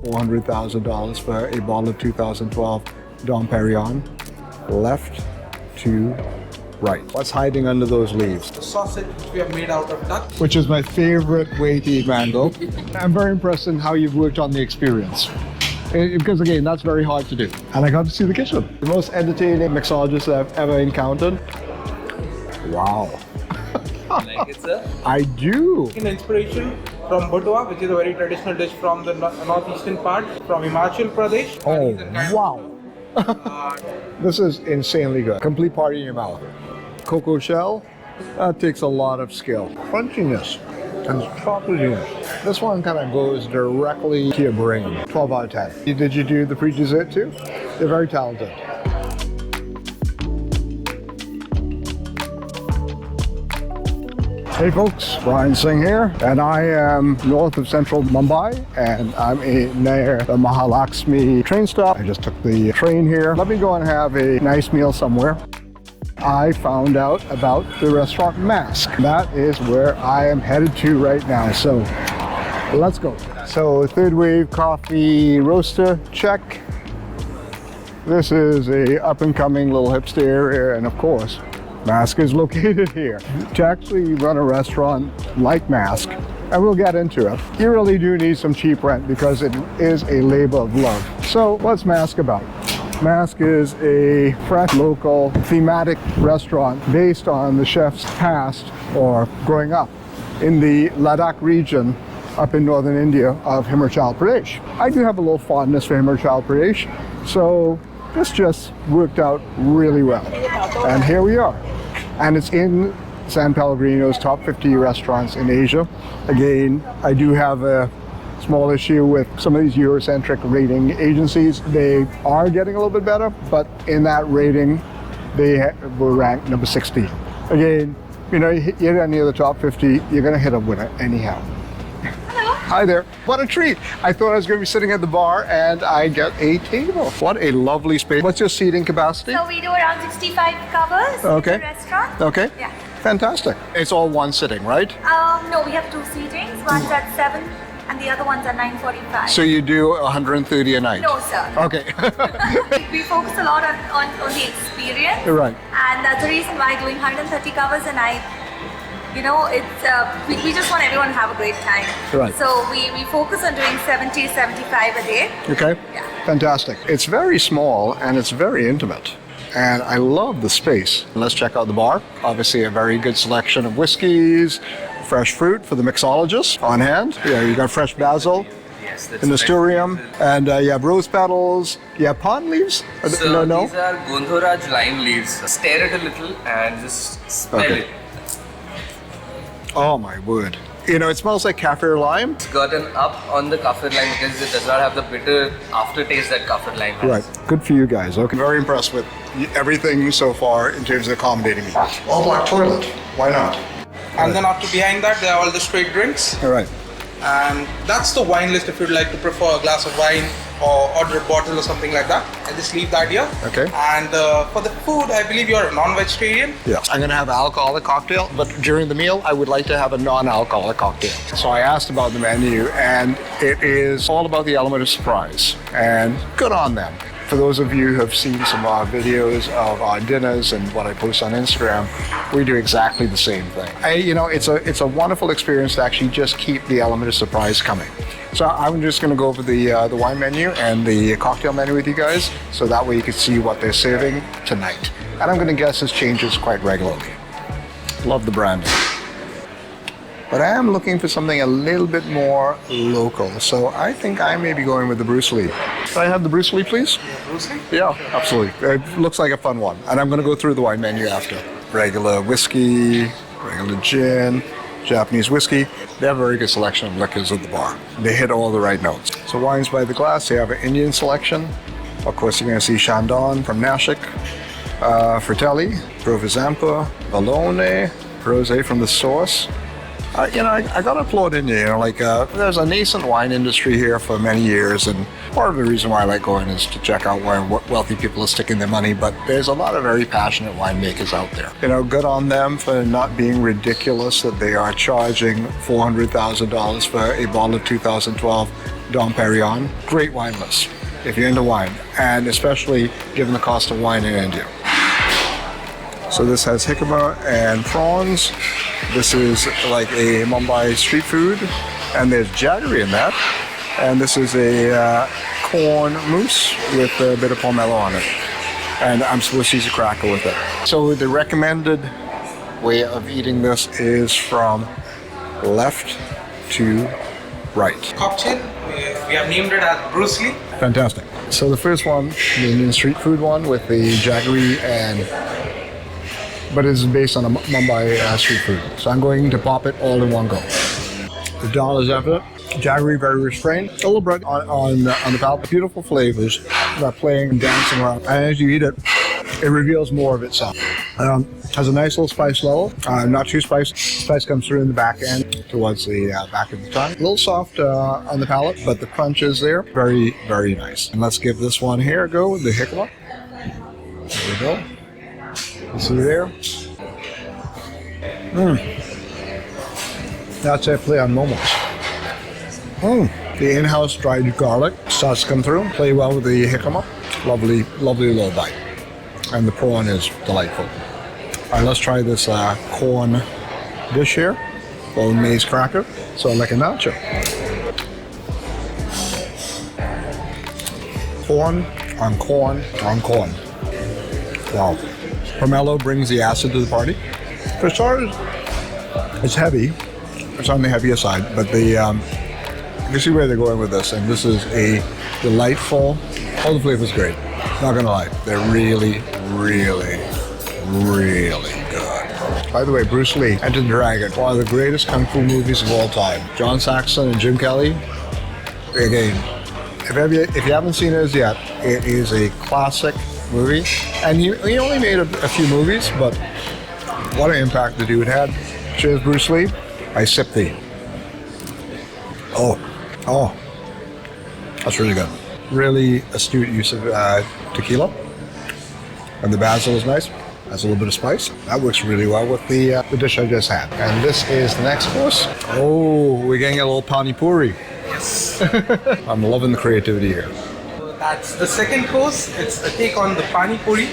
$400,000 for a bottle of 2012 Dom Perignon. Left to right. What's hiding under those leaves? The sausage which we have made out of duck. Which is my favorite way to eat mango. I'm very impressed in how you've worked on the experience. Because again, that's very hard to do. And I got to see the kitchen. The most entertaining mixologist I've ever encountered. Wow. Like it, sir? I do. Inspiration from Budwa, which is a very traditional dish from the northeastern part, from Himachal Pradesh. Oh, wow. This is insanely good. Complete party in your mouth. Cocoa shell, that takes a lot of skill. Crunchiness and chocolatiness. This one kind of goes directly to your brain. 12 out of 10. Did you do the pre-dessert too? They're very talented. Hey folks, Brian Singh here, and I am north of central Mumbai, and I'm near the Mahalakshmi train stop. I just took the train here. Let me go and have a nice meal somewhere. I found out about the restaurant MASQUE. That is where I am headed to right now, so let's go. So third wave coffee roaster, check. This is a up and coming little hipster area, and of course, MASQUE is located here. To actually run a restaurant like MASQUE, and we'll get into it, you really do need some cheap rent because it is a labor of love. So what's MASQUE about? MASQUE is a fresh, local, thematic restaurant based on the chef's past or growing up in the Ladakh region up in northern India of Himachal Pradesh. I do have a little fondness for Himachal Pradesh, so this just worked out really well. And here we are. And it's in San Pellegrino's top 50 restaurants in Asia. Again, I do have a small issue with some of these Eurocentric rating agencies. They are getting a little bit better, but in that rating, they were ranked number 60. Again, you know, you hit any of the top 50, you're gonna hit a winner anyhow. Hi there. What a treat. I thought I was going to be sitting at the bar and I get a table. What a lovely space. What's your seating capacity? So we do around 65 covers in the restaurant. Okay. Yeah. Fantastic. It's all one sitting, right? No, we have two seatings. One's at 7 and the other one's at 9:45. So you do 130 a night? No, sir. Okay. We focus a lot on the experience. Right. And that's the reason why doing 130 covers a night, you know, it's we just want everyone to have a great time. Right. So we focus on doing 70, 75 a day. Okay. Yeah. Fantastic. It's very small and it's very intimate. And I love the space. Let's check out the bar. Obviously a very good selection of whiskeys, fresh fruit for the mixologist on hand. Yeah, you got fresh basil. Yes, that's in the right. Nasturtium, and you have rose petals, you have pond leaves? So no? These are Gondhoraj lime leaves. Stare it a little and just smell Okay. it. Oh my word. You know, it smells like kaffir lime. It's gotten up on the kaffir lime because it does not have the bitter aftertaste that kaffir lime has. Right, good for you guys. Okay, very impressed with everything so far in terms of accommodating me. All black toilet, why not? And then after behind that, there are all the straight drinks. All right. And that's the wine list if you'd like to prefer a glass of wine or order a bottle or something like that. I just leave that here. Okay. And for the food, I believe you're a non-vegetarian. Yeah. I'm gonna have an alcoholic cocktail, but during the meal, I would like to have a non-alcoholic cocktail. So I asked about the menu, and it is all about the element of surprise, and good on them. For those of you who have seen some of our videos of our dinners and what I post on Instagram, we do exactly the same thing. It's a wonderful experience to actually just keep the element of surprise coming. So I'm just going to go over the wine menu and the cocktail menu with you guys, so that way you can see what they're serving tonight. And I'm going to guess this changes quite regularly. Love the branding. But I am looking for something a little bit more local. So I think I may be going with the Bruce Lee. Can I have the Bruce Lee, please? Bruce Lee? Yeah, absolutely. It looks like a fun one. And I'm going to go through the wine menu after. Regular whiskey, regular gin, Japanese whiskey. They have a very good selection of liquors at the bar. They hit all the right notes. So wines by the glass, they have an Indian selection. Of course, you're going to see Chandon from Nashik, Fratelli, Provenzampo, Bologna, Rosé from the Source. I got to applaud India. There's a nascent wine industry here for many years, and part of the reason why I like going is to check out where wealthy people are sticking their money, but there's a lot of very passionate winemakers out there. Good on them for not being ridiculous that they are charging $400,000 for a bottle of 2012 Dom Perignon. Great wine list if you're into wine, and especially given the cost of wine in India. So this has jicama and prawns. This is like a Mumbai street food, and there's jaggery in that. And this is a corn mousse with a bit of pomelo on it. And I'm supposed to use a cracker with it. So the recommended way of eating this is from left to right. Cocktail, we have named it as Bruce Lee. Fantastic. So the first one, the Indian street food one with the jaggery but it's based on a Mumbai street food. So I'm going to pop it all in one go. The dal is after it. Jaggery, very restrained. A little bread on the palate. Beautiful flavors that playing and dancing around. And as you eat it, it reveals more of itself. Has a nice little spice level. Not too spicy. Spice comes through in the back end towards the back of the tongue. A little soft on the palate, but the crunch is there. Very, very nice. And let's give this one here a go with the jicama. There we go. You see there? That's a play on momos. The in-house dried garlic starts to come through. Play well with the jicama. Lovely, lovely little bite. And the prawn is delightful. All right, let's try this corn dish here. Little maize cracker. So like a nacho. Corn on corn on corn. Wow. Pomelo brings the acid to the party. For starters, it's heavy. It's on the heavier side, but you can see where they're going with this, and this is a delightful, all the flavor's great. Not gonna lie, they're really, really, really good. By the way, Bruce Lee, Enter the Dragon, one of the greatest kung fu movies of all time. John Saxon and Jim Kelly, again, if you haven't seen it as yet, it is a classic movie. And he only made a few movies, but what an impact the dude had. Cheers, Bruce Lee. I sip the. Oh, that's really good. Really astute use of tequila. And the basil is nice. Has a little bit of spice. That works really well with the dish I just had. And this is the next course. Oh, we're getting a little pani puri. Yes. I'm loving the creativity here. That's the second course. It's a take on the pani puri.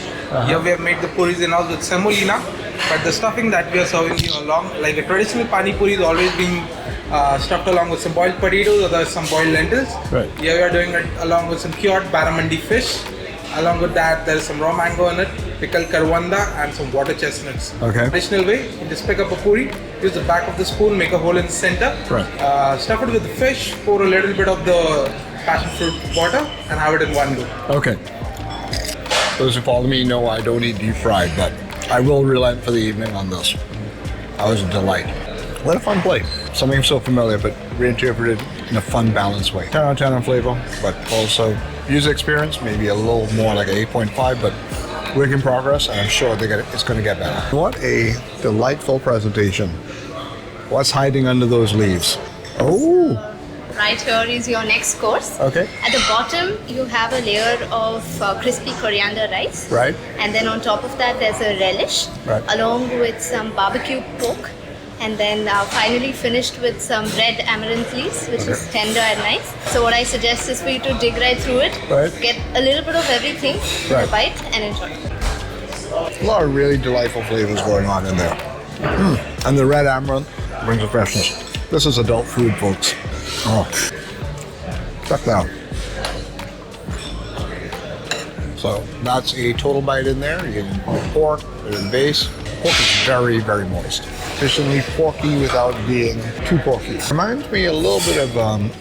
Here we have made the puris in house with semolina, but the stuffing that we are serving you along, like a traditional pani puri, is always being stuffed along with some boiled potatoes or there's some boiled lentils. Right. Here we are doing it along with some cured barramundi fish. Along with that, there is some raw mango in it, pickled karwanda, and some water chestnuts. Okay. Traditional way, you just pick up a puri, use the back of the spoon, make a hole in the center, Right. Stuff it with the fish, pour a little bit of the passion fruit water, and have it in one go. Okay. Those who follow me know I don't eat deep fried, but I will relent for the evening on this. That was a delight. What a fun plate. Something so familiar, but reinterpreted in a fun, balanced way. 10 out of 10 on flavor, but also user experience, maybe a little more like an 8.5, but work in progress, and I'm sure it's going to get better. What a delightful presentation. What's hiding under those leaves? Oh! Right here is your next course. Okay. At the bottom, you have a layer of crispy coriander rice. Right. And then on top of that, there's a relish, Right. along with some barbecue pork. And then finally finished with some red amaranth leaves, which is tender and nice. So what I suggest is for you to dig right through it, Right. get a little bit of everything, Right. a bite, and enjoy. A lot of really delightful flavors going on in there. And the red amaranth brings a freshness. This is adult food, folks. Oh, check that out. So that's a total bite in there. You get pork, there's the base. Pork is very, very moist. Sufficiently porky without being too porky. Reminds me a little bit of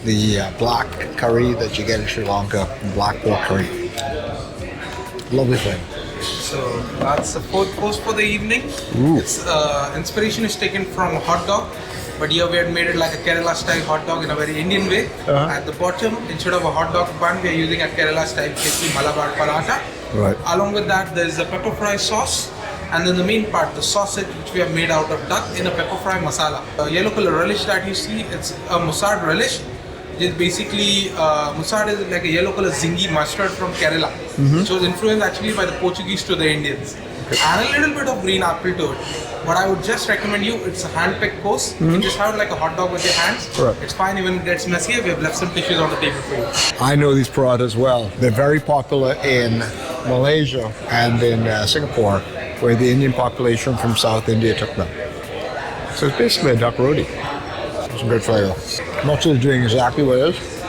the black curry that you get in Sri Lanka, black pork curry. Lovely thing. So that's the fourth course for the evening. Ooh. Its inspiration is taken from a hot dog, but here we had made it like a Kerala style hot dog in a very Indian way. At the bottom, instead of a hot dog bun, we are using a Kerala style crispy Malabar paratha. Right. Along with that, there is a pepper fry sauce. And then the main part, the sausage, which we have made out of duck in a pepper fry masala. The yellow color relish that you see, it's a mustard relish. It's basically, mustard is like a yellow color zingy mustard from Kerala. So it's influenced actually by the Portuguese to the Indians. And a little bit of green apple to it. What I would just recommend you, it's a hand-picked course. You just have it like a hot dog with your hands. Right. It's fine even if it gets messy. We have left some tissues on the table for you. I know these parathas well. They're very popular in Malaysia and in Singapore, where the Indian population from South India took them. So it's basically a duck roti. It's a good flavor. I'm actually doing exactly what it is.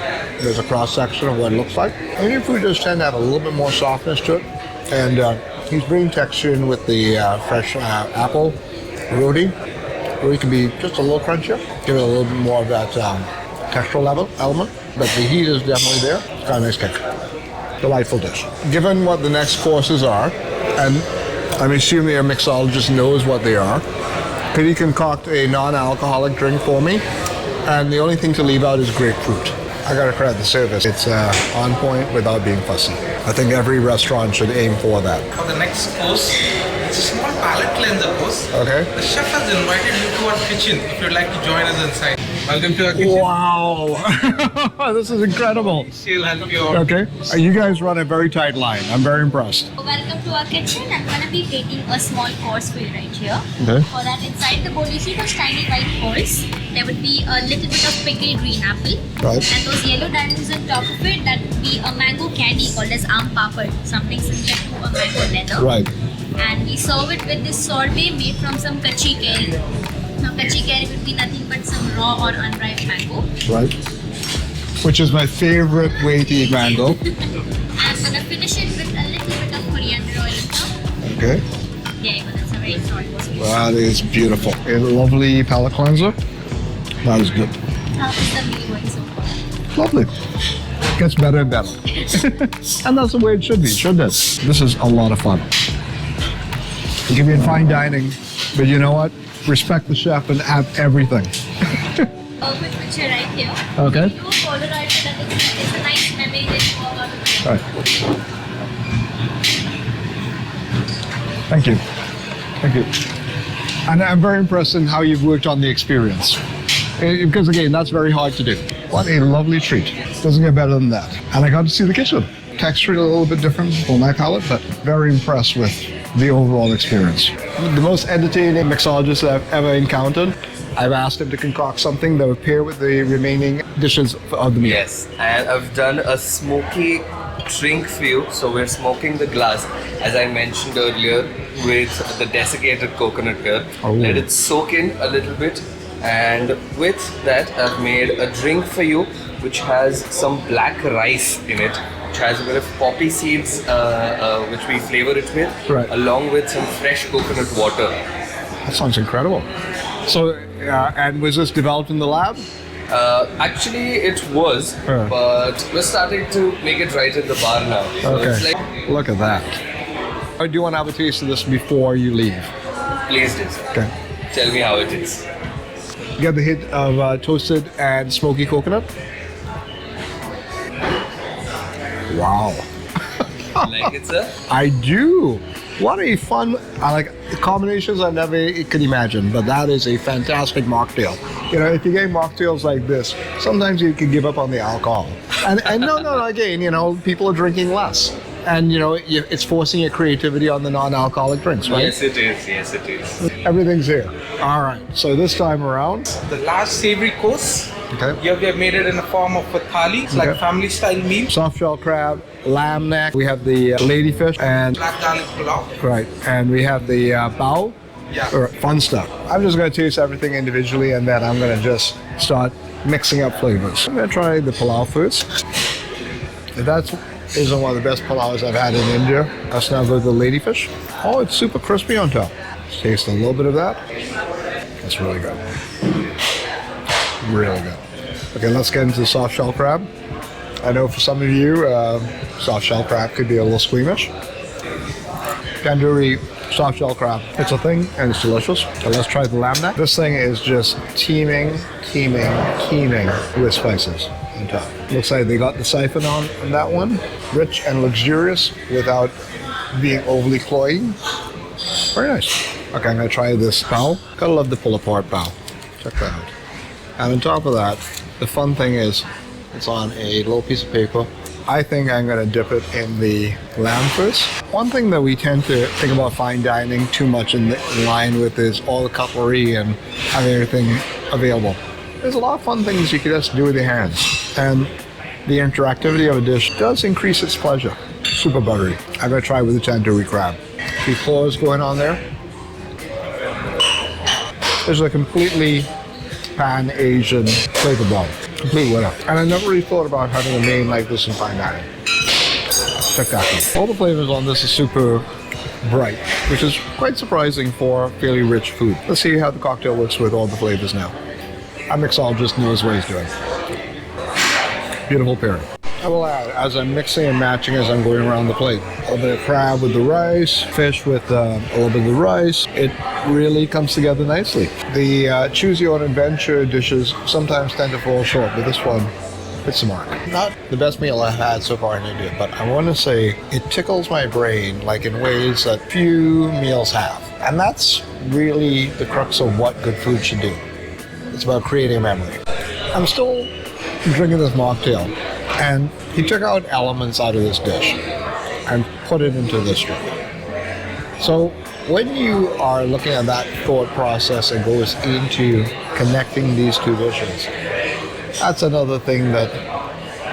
There's a cross-section of what it looks like. Indian food does tend to have a little bit more softness to it. And he's bringing texture in with the fresh apple roti. Roti can be just a little crunchier, give it a little bit more of that textural element. But the heat is definitely there. It's got a nice kick. Delightful dish. Given what the next courses are, and I'm assuming your mixologist knows what they are, could he concoct a non-alcoholic drink for me? And the only thing to leave out is grapefruit. I gotta credit the service. It's on point without being fussy. I think every restaurant should aim for that. For the next course, it's a small palate cleanser course. Okay. The chef has invited you to our kitchen if you'd like to join us inside. Welcome to our kitchen. Wow! This is incredible. She'll help you out. Okay. You guys run a very tight line. I'm very impressed. Welcome to our kitchen. I'm gonna be baking a small course for you right here. Okay. For that, inside the bowl, you see those tiny white holes. There would be a little bit of pickled green apple. Right. And those yellow diamonds on top of it, that would be a mango candy called as aam papad, something similar to a mango leather. Right. And we serve it with this sorbet made from some kachi curry. Now, kachi curry would be nothing but some raw or unripe mango. Right. Which is my favorite way to eat mango. I'm gonna finish it with a little bit of coriander oil on top. Okay. There you go. That's a very salty. That is beautiful. A lovely palate cleanser. That is good. How is the meal going so far? Lovely. Gets better and better. And that's the way it should be, shouldn't it? This is a lot of fun. You can be in fine dining, but you know what? Respect the chef and have everything. A quick picture right here. Okay. You follow right to that it's a nice memory that you all got. Right. Thank you. Thank you. And I'm very impressed in how you've worked on the experience. Because again, that's very hard to do. What a lovely treat. Doesn't get better than that. And I got to see the kitchen. Texture a little bit different for my palate, but very impressed with the overall experience. The most entertaining mixologist I've ever encountered. I've asked him to concoct something that would pair with the remaining dishes of the meal. Yes, and I've done a smoky drink for you. So we're smoking the glass, as I mentioned earlier, with the desiccated coconut here. Oh. Let it soak in a little bit. And with that, I've made a drink for you, which has some black rice in it, which has a bit of poppy seeds, which we flavor it with, Right. along with some fresh coconut water. That sounds incredible. So, and was this developed in the lab? Actually, it was, Yeah. but we're starting to make it right in the bar now. So Okay. it's like, Look at that. I do want to have a taste of this before you leave. please do. Okay. Tell me how it is. You get the hint of toasted and smoky coconut. Wow. Like it, sir? I do. What a fun, I like combinations I never could imagine, but that is a fantastic mocktail. You know, if you get mocktails like this, sometimes you can give up on the alcohol. And no, again, you know, people are drinking less. And, you know, it's forcing your creativity on the non-alcoholic drinks, right? Yes, it is. Yes, it is. Everything's here. All right, so this time around, The last savory course, okay, here we have made it in the form of a thali. It's like a Okay. family style meal. soft shell crab, lamb neck, we have the ladyfish, and Black garlic pulao. right, and we have the bao. Yeah. Or fun stuff. I'm just going to taste everything individually, and then I'm going to just start mixing up flavors. I'm going to try the pulao first. If that isn't one of the best pulaus I've had in India, let's now go to the ladyfish. Oh, it's super crispy on top. Let's taste a little bit of that. That's really good. Really good. Okay, let's get into the soft shell crab. I know for some of you, soft shell crab could be a little squeamish. Tandoori soft shell crab. It's a thing and it's delicious. So let's try the lamb neck. This thing is just teeming with spices on top. Looks like they got the siphon on that one. Rich and luxurious without being overly cloying. Very nice. Okay, I'm gonna try this bao. Gotta love the pull apart bao. Check that out. And on top of that, the fun thing is it's on a little piece of paper I think I'm going to dip it in the lamb first. One thing that we tend to think about fine dining too much in line with is all the cutlery and having everything available. There's a lot of fun things you can just do with your hands. And the interactivity of a dish does increase its pleasure. Super buttery. I'm going to try with the tandoori crab. The claws going on there. There's a completely pan-Asian flavor bomb. Complete winner. And I never really thought about having a main like this in fine dining. Spectacular. All the flavors on this are super bright, which is quite surprising for fairly rich food. Let's see how the cocktail works with all the flavors now. Our mixologist knows what he's doing. Beautiful pairing. I will add, as I'm mixing and matching as I'm going around the plate, a little bit of crab with the rice, fish with a little bit of the rice. It really comes together nicely. The choose your own adventure dishes sometimes tend to fall short, but this one hits the mark. Not the best meal I've had so far in India, but I want to say it tickles my brain like in ways that few meals have. And that's really the crux of what good food should do. It's about creating memory. I'm still drinking this mocktail, and he took out elements out of this dish and put it into this drink. So when you are looking at that thought process that goes into connecting these two dishes, that's another thing that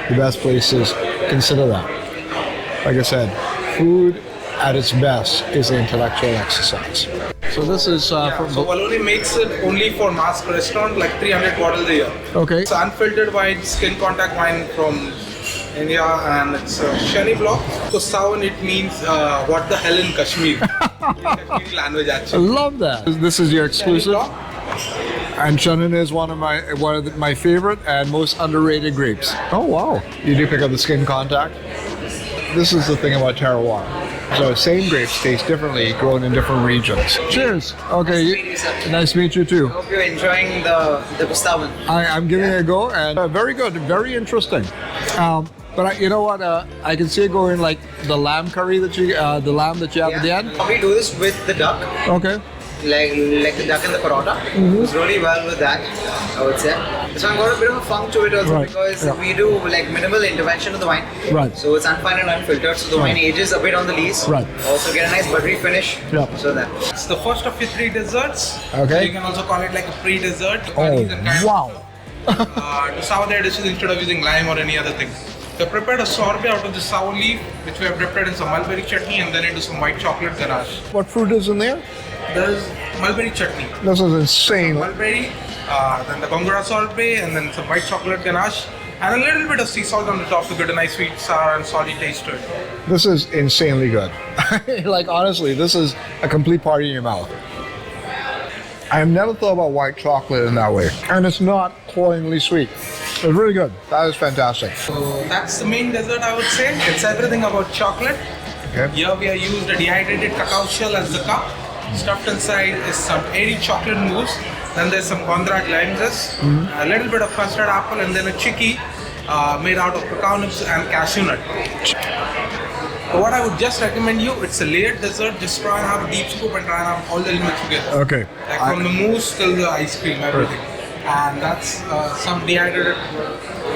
the best places consider that. Like I said, food at its best is an intellectual exercise. So this is So Valoni makes it only for MASQUE restaurant, like 300 bottles a year. okay. It's unfiltered wine, skin contact wine from India, and it's Shani block. So Sawan, it means what the hell in Kashmir. In Kashmiri language I actually. love that. This is your exclusive. Block. And Chenin is one of my favorite and most underrated grapes. Oh wow! You do pick up the skin contact. This is the thing about terroir. So same grapes taste differently, grown in different regions. Cheers. Okay. Nice to meet you too. Hope you're enjoying the Gustavan. I'm giving it a go, and very good, very interesting. But you know what? I can see it going like the lamb curry that you, the lamb that you have at the end. We do this with the duck, Okay. like the duck and the paratha. It's really well with that, I would say. This one got a bit of a funk to it also Right, because yeah. we do like minimal intervention of the wine. Right. So it's unfined and unfiltered, so the wine ages a bit on the lees. Right. Also get a nice buttery finish. Yeah. So that. It's the first of your 3 desserts. Okay. So you can also call it like a pre-dessert. Oh Curries and kind of, wow! to sour their dishes instead of using lime or any other thing. We prepared a sorbet out of the sour leaf, which we have prepared in some mulberry chutney and then into some white chocolate ganache. What fruit is in there? There is mulberry chutney, This is insane. mulberry, then the gongura sorbet, and then some white chocolate ganache, and a little bit of sea salt on the top to get a nice sweet, sour, and salty taste to it. This is insanely good. Like honestly, this is a complete party in your mouth. I have never thought about white chocolate in that way, and it's not cloyingly sweet. It's really good. That is fantastic. So that's the main dessert, I would say. It's everything about chocolate. Okay. Here we have used a dehydrated cacao shell as the cup. Stuffed inside is some airy chocolate mousse. Then there's some Gondrak lime zest, a little bit of custard apple, and then a chicky made out of cacao nibs and cashew nut. So what I would just recommend you, it's a layered dessert. Just try and have a deep scoop and try and have all the elements together. Okay. Like from the mousse till the ice cream, everything. And that's some dehydrated.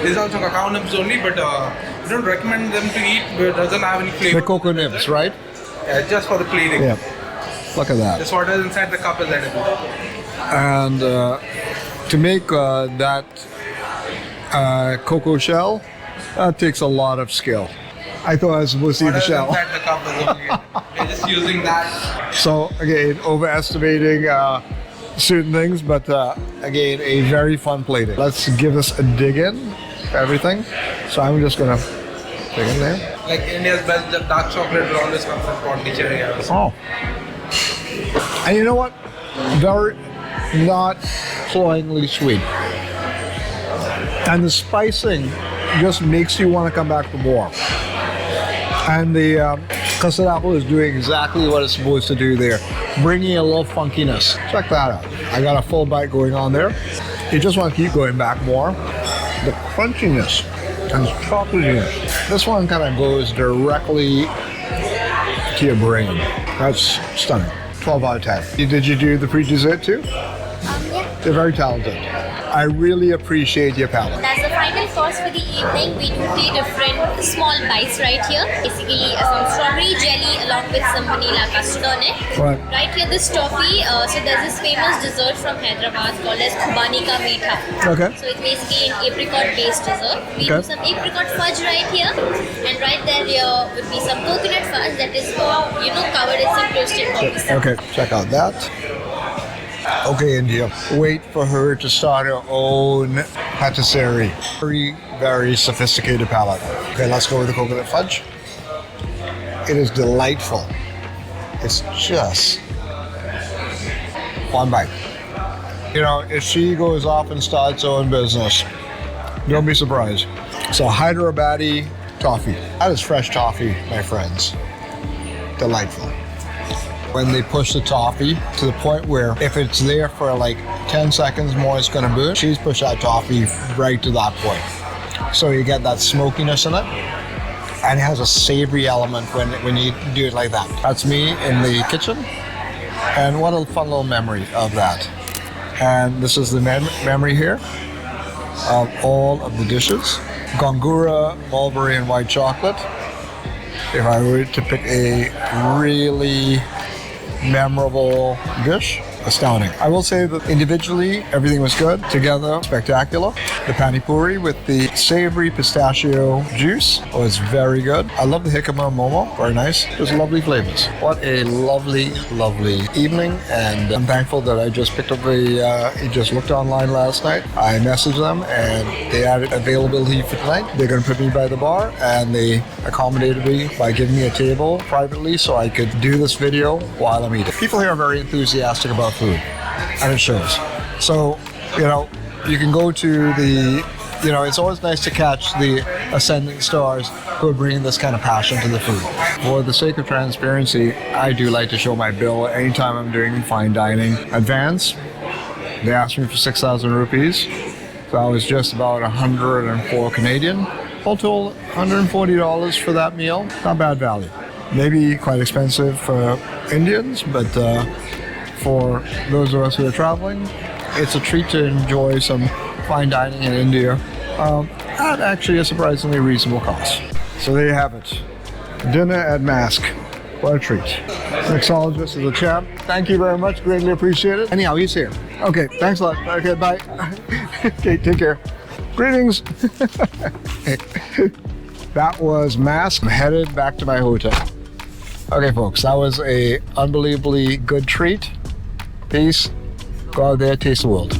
These are also cacao nibs only, but we don't recommend them to eat. It doesn't have any flavor. The cocoa nibs, right? Yeah, just for the plating. Yeah. Look at that. Just what is inside the cup is edible. And to make that cocoa shell, that takes a lot of skill. I thought I was supposed to eat What the is shell. inside the cup is only. We're just using that. So again, overestimating certain things, but again, a very fun plating. Let's give this a dig in, everything. So I'm just gonna dig in there. Like India's best dark chocolate will always come from Pondicherry. Oh. And you know what? Very not cloyingly sweet. And the spicing just makes you want to come back for more. And the custard apple is doing exactly what it's supposed to do there, bringing a little funkiness. Check that out. I got a full bite going on there. You just want to keep going back more. The crunchiness and the chocolatiness. This one kind of goes directly to your brain. That's stunning. 12 out of 10. Did you do the pre-dessert too? Yeah. They're very talented. I really appreciate your palate. That's the final course for the evening, we do 3 different small bites right here. Basically, some strawberry jelly along with some vanilla custard on it. Right. Right here, this toffee. So there's this famous dessert from Hyderabad called as Khubani ka meetha. Okay. So it's basically an apricot-based dessert. We do some apricot fudge right here, and right there would be some coconut fudge that is, covered in some toasted poppy seeds. Okay, check out that. Okay, India, wait for her to start her own patisserie. Very, very sophisticated palate. Okay, let's go with the coconut fudge. It is delightful. It's just one bite. You know, if she goes off and starts her own business, don't be surprised. So Hyderabadi toffee. That is fresh toffee, my friends. Delightful. When they push the toffee to the point where if it's there for like 10 seconds more, it's gonna burn. She's pushed that toffee right to that point. So you get that smokiness in it. And it has a savory element when you do it like that. That's me in the kitchen. And what a fun little memory of that. And this is the memory here of all of the dishes. Gongura, mulberry, and white chocolate. If I were to pick a really memorable dish, astounding. I will say that individually, everything was good. Together, spectacular. The pani puri with the savory pistachio juice was very good. I love the jicama momo, very nice. Just lovely flavors. What a lovely, lovely evening, and I'm thankful that I just picked up I just looked online last night. I messaged them, and they added availability for tonight. They're going to put me by the bar, and they accommodated me by giving me a table privately so I could do this video while I'm eating. People here are very enthusiastic about food, and it shows. So, you can go to it's always nice to catch the ascending stars who are bringing this kind of passion to the food. For the sake of transparency, I do like to show my bill anytime I'm doing fine dining. Advance, they asked me for 6,000 rupees, so I was just about 104 Canadian. All told, $140 for that meal, not bad value. Maybe quite expensive for Indians, but for those of us who are traveling, it's a treat to enjoy some fine dining in India at actually a surprisingly reasonable cost. So there you have it. Dinner at MASQUE. What a treat. Mixologist is a champ. Thank you very much. Greatly appreciate it. Anyhow, he's here. Okay, thanks a lot. Okay, bye. Okay, take care. Greetings. That was MASQUE. I'm headed back to my hotel. Okay, folks, that was a unbelievably good treat. Peace. Go out there, taste the world.